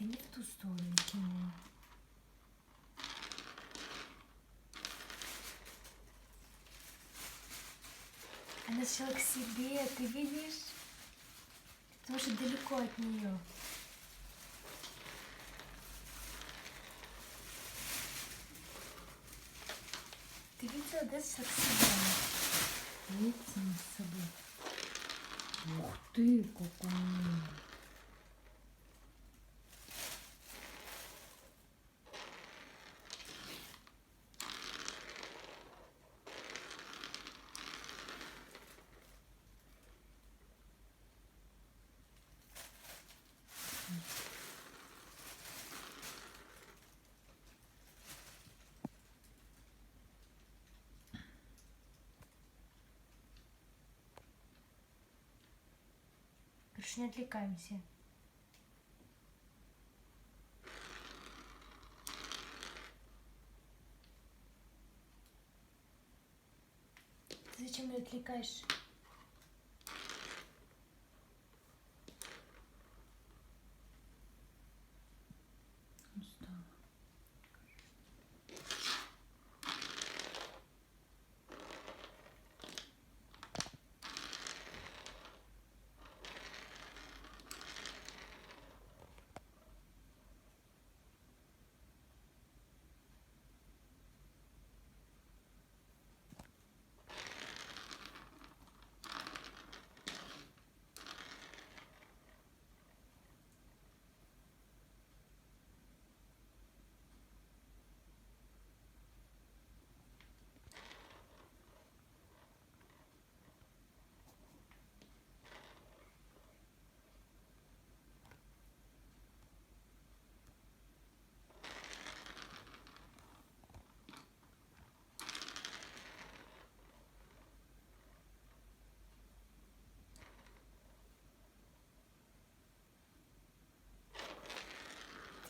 Ты не в ту сторону кинула. Она шла к себе, ты видишь? Потому что далеко от нее. Ты видела, да, шла к себе? Вытяни с собой. Ух ты, какой милый. Короче, не отвлекаемся. Ты зачем ее отвлекаешь? Устала.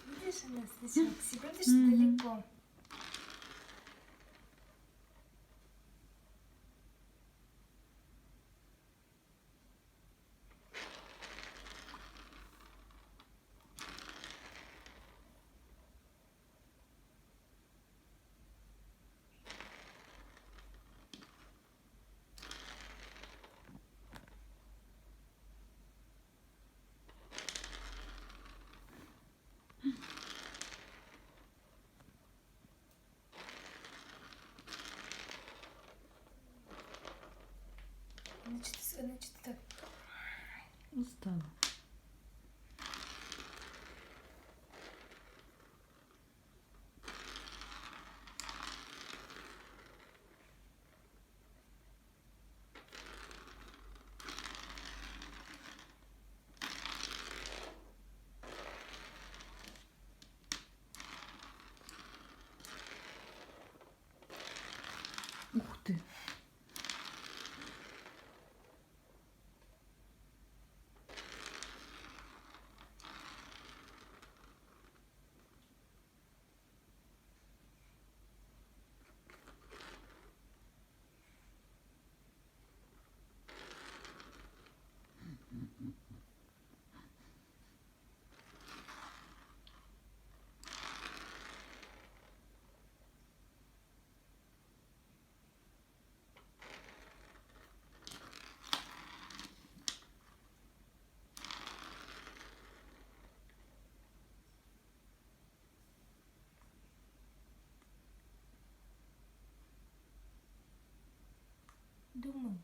Ты видишь, она сначала к себе, потому что далеко. Она что-то так... Устала. Ух ты. Думаю.